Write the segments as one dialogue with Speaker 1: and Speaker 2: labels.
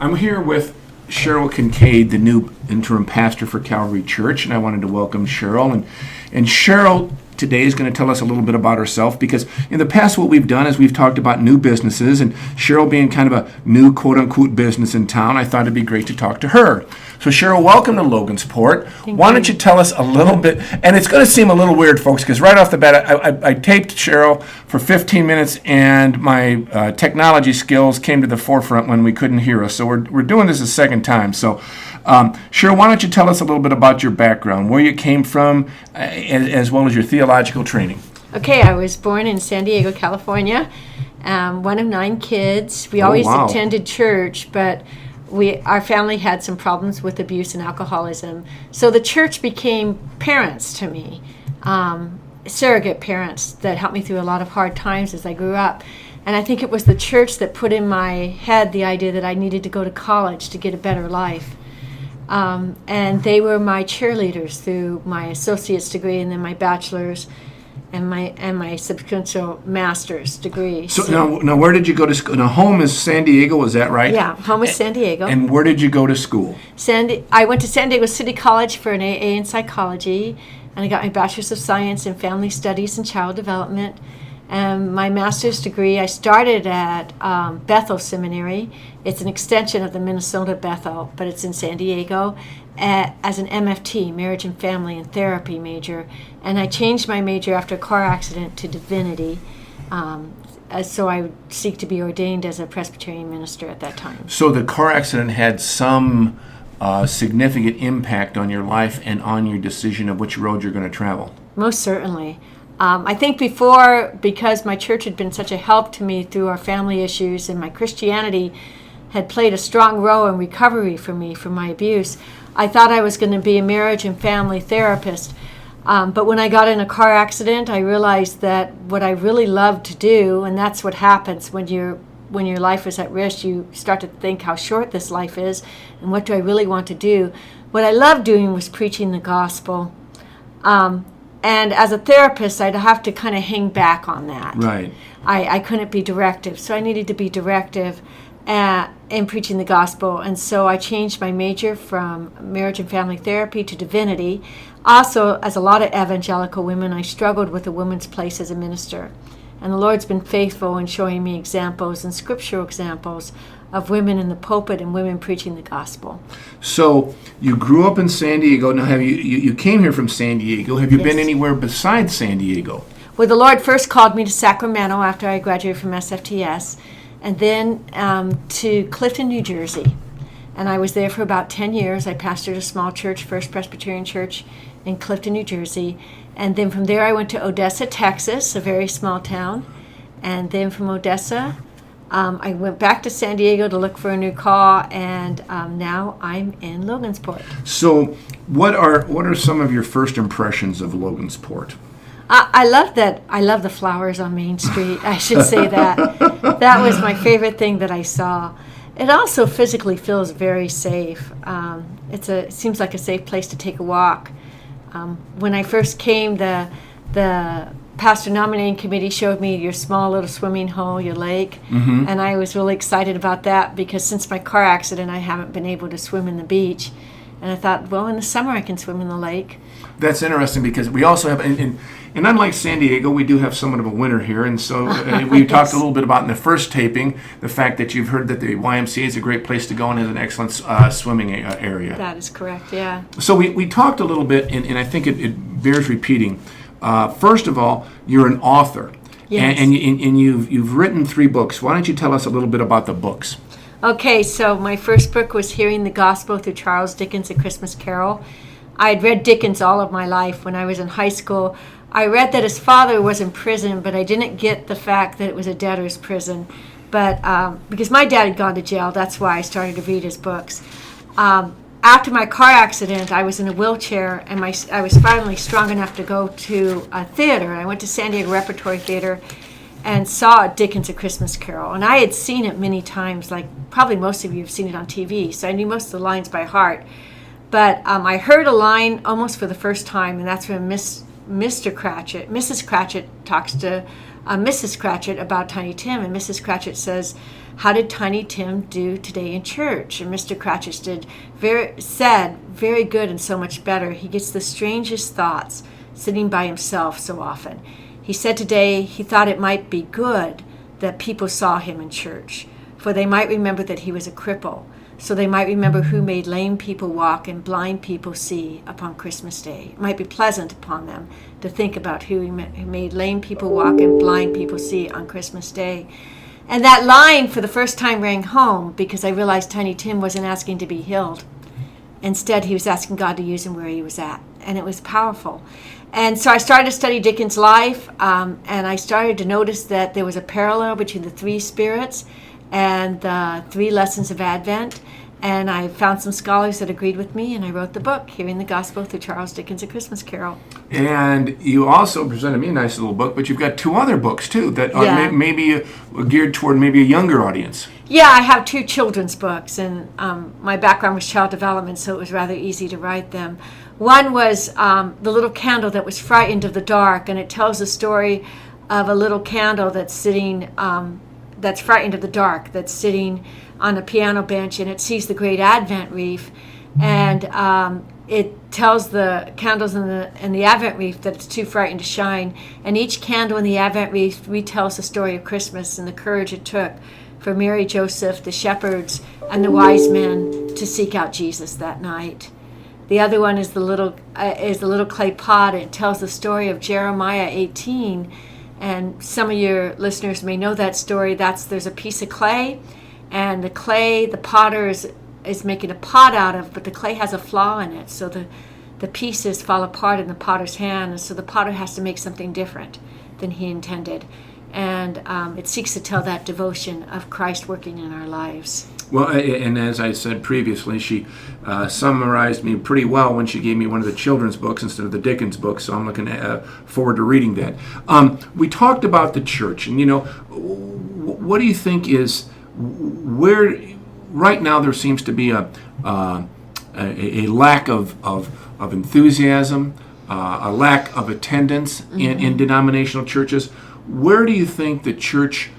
Speaker 1: I'm here with Cheryl Kincaid, the new interim pastor for Calvary Church, and I wanted to welcome Cheryl. And Cheryl today is going to tell us a little bit about herself, because in the past what we've done is we've talked about new businesses, and Cheryl being kind of a new quote-unquote business in town, I thought it'd be great to talk to her. So Cheryl, welcome to Logansport. Why don't you tell us a little bit, and it's going to seem a little weird, folks, because right off the bat, I taped Cheryl for 15 minutes, and my technology skills came to the forefront when we couldn't hear us. So we're doing this a second time. So Cheryl, why don't you tell us a little bit about your background, where you came from, as well as your theological training.
Speaker 2: Okay, I was born in San Diego, California, one of 9 kids. We always attended church, but our family had some problems with abuse and alcoholism. So the church became parents to me, surrogate parents that helped me through a lot of hard times as I grew up. And I think it was the church that put in my head the idea that I needed to go to college to get a better life. And they were my cheerleaders through my associate's degree and then my bachelor's and my subsequent master's degree.
Speaker 1: So now where did you go to school? Now, home is San Diego, is that right?
Speaker 2: Yeah, home is San Diego.
Speaker 1: And where did you go to school?
Speaker 2: I went to San Diego City College for an AA in psychology, and I got my bachelor's of science in family studies and child development. And my master's degree, I started at Bethel Seminary. It's an extension of the Minnesota Bethel, but it's in San Diego, as an MFT, Marriage and Family and Therapy major. And I changed my major after a car accident to divinity. So I would seek to be ordained as a Presbyterian minister at that time.
Speaker 1: So the car accident had some significant impact on your life and on your decision of which road you're going to travel.
Speaker 2: Most certainly. I think before, because my church had been such a help to me through our family issues, and my Christianity had played a strong role in recovery for me from my abuse, I thought I was going to be a marriage and family therapist. But when I got in a car accident, I realized that what I really loved to do, and that's what happens when your life is at risk, you start to think how short this life is, and what do I really want to do? What I loved doing was preaching the gospel. And as a therapist, I'd have to kind of hang back on that.
Speaker 1: Right.
Speaker 2: I couldn't be directive, so I needed to be directive in preaching the gospel. And so I changed my major from marriage and family therapy to divinity. Also, as a lot of evangelical women, I struggled with a woman's place as a minister. And the Lord's been faithful in showing me examples and scriptural examples of women in the pulpit and women preaching the gospel.
Speaker 1: So you grew up in San Diego. Now, have you came here from San Diego? Have you
Speaker 2: Yes.
Speaker 1: been anywhere besides San Diego?
Speaker 2: Well, the Lord first called me to Sacramento after I graduated from SFTS, and then to Clifton, New Jersey. And I was there for about 10 years. I pastored a small church, First Presbyterian Church in Clifton, New Jersey. And then from there I went to Odessa, Texas, a very small town. And then from Odessa, I went back to San Diego to look for a new call, and now I'm in Logansport.
Speaker 1: So what are some of your first impressions of Logansport?
Speaker 2: I love that. I love the flowers on Main Street. I should say that. That was my favorite thing that I saw. It also physically feels very safe. It seems like a safe place to take a walk. When I first came, the pastor nominating committee showed me your small little swimming hole, your lake, and I was really excited about that, because since my car accident I haven't been able to swim in the beach, and I thought, well, in the summer I can swim in the lake.
Speaker 1: That's interesting, because we also have, and unlike San Diego, we do have somewhat of a winter here, and so we talked a little bit about in the first taping the fact that you've heard that the YMCA is a great place to go and has an excellent swimming area.
Speaker 2: That is correct, yeah.
Speaker 1: So we talked a little bit, and I think it bears repeating. First of all, you're an author,
Speaker 2: Yes.
Speaker 1: and you've written 3 books. Why don't you tell us a little bit about the books?
Speaker 2: Okay, so my first book was Hearing the Gospel through Charles Dickens' A Christmas Carol. I had read Dickens all of my life. When I was in high school, I read that his father was in prison, but I didn't get the fact that it was a debtor's prison. But because my dad had gone to jail, that's why I started to read his books. After my car accident, I was in a wheelchair, and I was finally strong enough to go to a theater. I went to San Diego Repertory Theater and saw Dickens' A Christmas Carol. And I had seen it many times, like probably most of you have seen it on TV, so I knew most of the lines by heart. But I heard a line almost for the first time, and that's when Mrs. Cratchit talks to Mrs. Cratchit about Tiny Tim, and Mrs. Cratchit says, "How did Tiny Tim do today in church?" And Mr. Cratchit said, "Very good and so much better. He gets the strangest thoughts sitting by himself so often. He said today he thought it might be good that people saw him in church, for they might remember that he was a cripple. So they might remember who made lame people walk and blind people see upon Christmas Day. It might be pleasant upon them to think about who made lame people walk and blind people see on Christmas Day." And that line for the first time rang home because I realized Tiny Tim wasn't asking to be healed. Instead, he was asking God to use him where he was at. And it was powerful. And so I started to study Dickens' life, and I started to notice that there was a parallel between the three spirits and the three lessons of Advent. And I found some scholars that agreed with me, and I wrote the book, Hearing the Gospel Through Charles Dickens' A Christmas Carol.
Speaker 1: And you also presented me a nice little book, but you've got two other books, too, that are maybe geared toward maybe a younger audience.
Speaker 2: Yeah, I have two children's books, and my background was child development, so it was rather easy to write them. One was The Little Candle That Was Frightened of the Dark, and it tells the story of a little candle that's sitting, that's frightened of the dark, that's sitting on a piano bench, and it sees the great Advent wreath, and it tells the candles in the Advent wreath that it's too frightened to shine, and each candle in the Advent wreath retells the story of Christmas and the courage it took for Mary, Joseph, the shepherds, and the wise men to seek out Jesus that night. The other one is the little clay pot, and it tells the story of Jeremiah 18, and some of your listeners may know that story. There's a piece of clay, and the clay the potter is making a pot out of, but the clay has a flaw in it, so the pieces fall apart in the potter's hand, and so the potter has to make something different than he intended. And it seeks to tell that devotion of Christ working in our lives.
Speaker 1: Well, and as I said previously, she summarized me pretty well when she gave me one of the children's books instead of the Dickens book, so I'm looking forward to reading that. We talked about the church, and what do you think is where right now there seems to be a lack of enthusiasm, a lack of attendance in denominational churches. Where do you think the church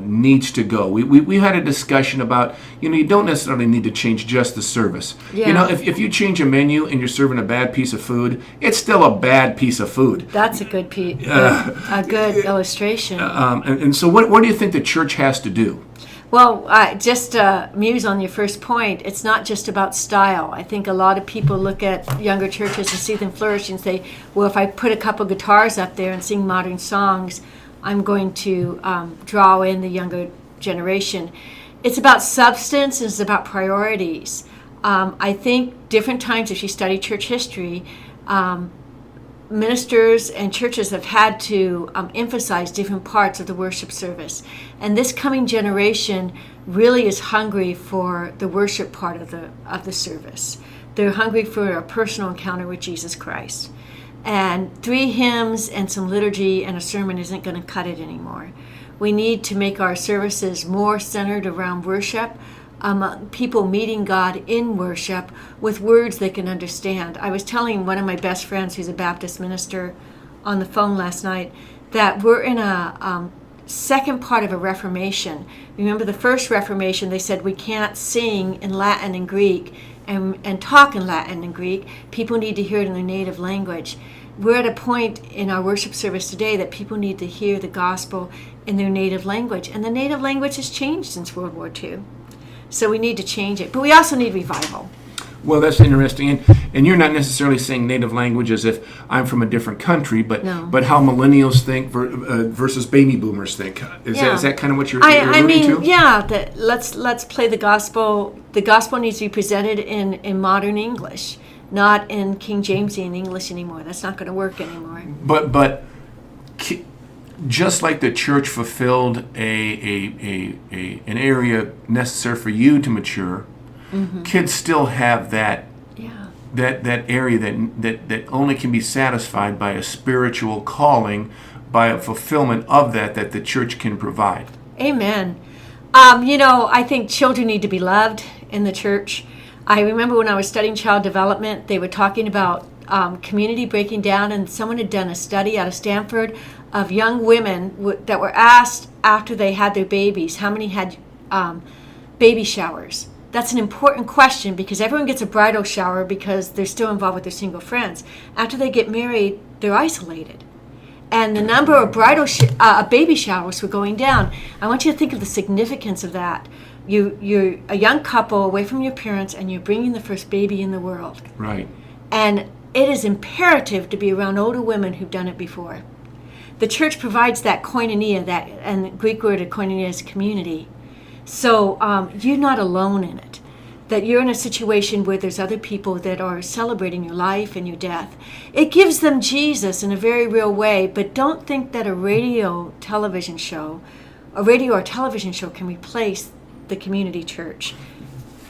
Speaker 1: needs to go? We had a discussion about, you don't necessarily need to change just the service.
Speaker 2: Yeah.
Speaker 1: If you change a menu and you're serving a bad piece of food, it's still a bad piece of food.
Speaker 2: That's a good a good illustration.
Speaker 1: And so what do you think the church has to do?
Speaker 2: Well, just to muse on your first point, it's not just about style. I think a lot of people look at younger churches and see them flourish and say, well, if I put a couple guitars up there and sing modern songs, I'm going to draw in the younger generation. It's about substance, and it's about priorities. I think different times, if you study church history, ministers and churches have had to emphasize different parts of the worship service. And this coming generation really is hungry for the worship part of the service. They're hungry for a personal encounter with Jesus Christ. And 3 hymns and some liturgy and a sermon isn't going to cut it anymore. We need to make our services more centered around worship, people meeting God in worship with words they can understand. I was telling one of my best friends who's a Baptist minister on the phone last night that we're in a second part of a Reformation. Remember the first Reformation, they said we can't sing in Latin and Greek and talk in Latin and Greek. People need to hear it in their native language. We're at a point in our worship service today that people need to hear the gospel in their native language. And the native language has changed since World War II. So we need to change it. But we also need revival.
Speaker 1: Well, that's interesting. And you're not necessarily saying native language as if I'm from a different country, but how millennials think versus baby boomers think. Is that kind of what you're alluding to?
Speaker 2: Yeah. Let's play the gospel. The gospel needs to be presented in modern English, not in King Jamesian English anymore. That's not going to work anymore.
Speaker 1: But just like the church fulfilled an area necessary for you to mature, kids still have that area that only can be satisfied by a spiritual calling, by a fulfillment of that the church can provide.
Speaker 2: Amen. I think children need to be loved in the church. I remember when I was studying child development, they were talking about community breaking down, and someone had done a study out of Stanford of young women that were asked after they had their babies how many had baby showers. That's an important question because everyone gets a bridal shower because they're still involved with their single friends. After they get married, they're isolated. And the number of baby showers were going down. I want you to think of the significance of that. You're a young couple away from your parents, and you're bringing the first baby in the world.
Speaker 1: Right.
Speaker 2: And it is imperative to be around older women who've done it before. The church provides that koinonia, and the Greek word of koinonia is community. So you're not alone in it. That you're in a situation where there's other people that are celebrating your life and your death. It gives them Jesus in a very real way, but don't think that a radio or television show can replace the community church.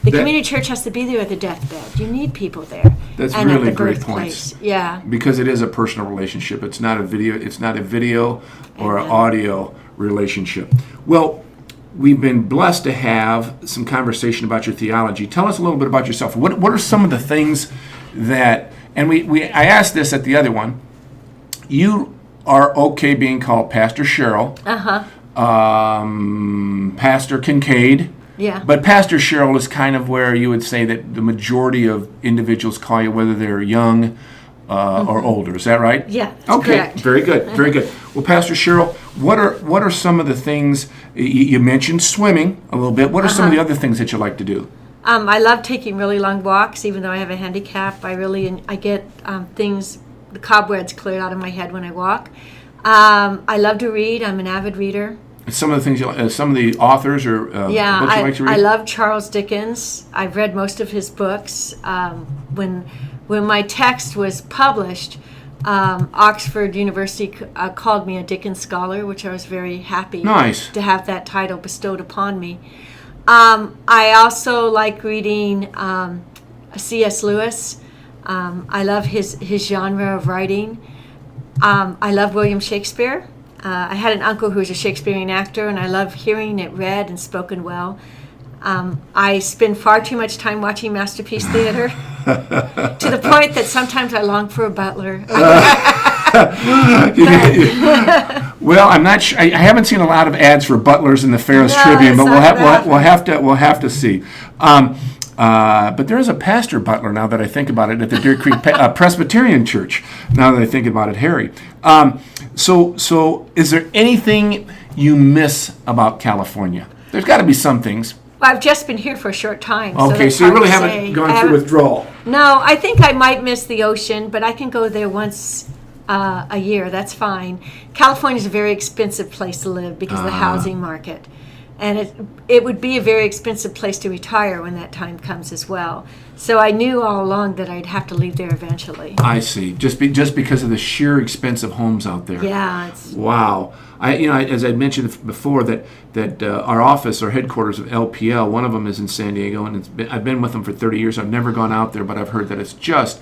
Speaker 2: The community church has to be there at the deathbed. You need people there.
Speaker 1: That's
Speaker 2: and
Speaker 1: really
Speaker 2: at the
Speaker 1: great
Speaker 2: birthplace.
Speaker 1: points.
Speaker 2: Yeah.
Speaker 1: Because it is a personal relationship. It's not a video or an audio relationship. Well, we've been blessed to have some conversation about your theology. Tell us a little bit about yourself. What are some of the things that, and I asked this at the other one, you are okay being called Pastor Cheryl, Pastor Kincaid,
Speaker 2: Yeah.
Speaker 1: but Pastor Cheryl is kind of where you would say that the majority of individuals call you, whether they're young or older. Is that right?
Speaker 2: Yeah, that's
Speaker 1: okay.
Speaker 2: correct.
Speaker 1: Very good. Very good. Well, Pastor Cheryl, what are some of the things you mentioned swimming a little bit? What are some of the other things that you like to do?
Speaker 2: I love taking really long walks, even though I have a handicap. I get the cobwebs cleared out of my head when I walk. I love to read. I'm an avid reader.
Speaker 1: Some of the things, some of the authors or books you like to read?
Speaker 2: I love Charles Dickens. I've read most of his books. When my text was published, Oxford University called me a Dickens scholar, which I was very happy to have that title bestowed upon me. I also like reading C.S. Lewis. I love his genre of writing. I love William Shakespeare. I had an uncle who was a Shakespearean actor, and I love hearing it read and spoken well. I spend far too much time watching Masterpiece Theater to the point that sometimes I long for a butler.
Speaker 1: Well, I'm not sure. I haven't seen a lot of ads for butlers in the Ferris Tribune, but we'll have to see. But there is a pastor butler now that I think about it at the Deer Creek Presbyterian Church. Now that I think about it, Harry. So is there anything you miss about California? There's got to be some things.
Speaker 2: Well, I've just been here for a short time.
Speaker 1: Okay, so you really haven't gone through withdrawal.
Speaker 2: No, I think I might miss the ocean, but I can go there once a year. That's fine. California is a very expensive place to live because of the housing market. And it would be a very expensive place to retire when that time comes as well. So I knew all along that I'd have to leave there eventually.
Speaker 1: I see. Just because of the sheer expense of homes out there.
Speaker 2: Yeah.
Speaker 1: Wow. As I mentioned before, that our office, our headquarters of LPL, one of them is in San Diego, and I've been with them for 30 years. I've never gone out there, but I've heard that it's just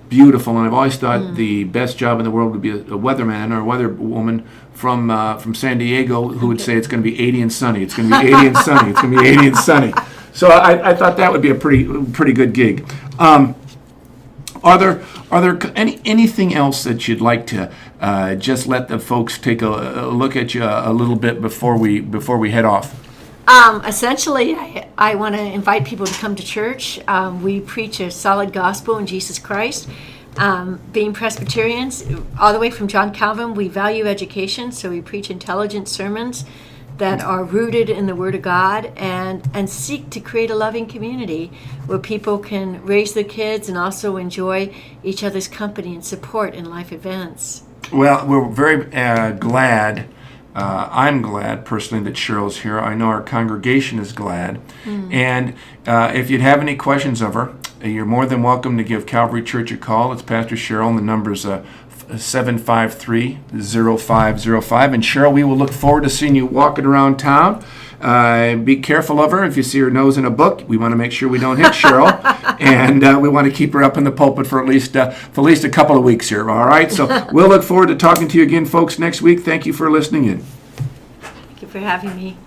Speaker 1: beautiful, and I've always thought the best job in the world would be a weatherman or a weather woman from San Diego who would say it's going to be 80 and sunny. It's going to be 80 and sunny. It's going to be 80 and sunny. So I thought that would be a pretty good gig. Are there anything else that you'd like to just let the folks take a look at you a little bit before we head off?
Speaker 2: Essentially, I want to invite people to come to church. We preach a solid gospel in Jesus Christ. Being Presbyterians, all the way from John Calvin, we value education, so we preach intelligent sermons that are rooted in the Word of God and seek to create a loving community where people can raise their kids and also enjoy each other's company and support in life events.
Speaker 1: Well, we're very glad. I'm glad personally that Cheryl's here. I know our congregation is glad. And if you'd have any questions of her, you're more than welcome to give Calvary Church a call. It's Pastor Cheryl, and the number's 753-0505. And Cheryl, we will look forward to seeing you walking around town. Be careful of her. If you see her nose in a book, we want to make sure we don't hit Cheryl. And we want to keep her up in the pulpit for at least a couple of weeks here. All right? So we'll look forward to talking to you again, folks, next week. Thank you for listening in.
Speaker 2: Thank you for having me.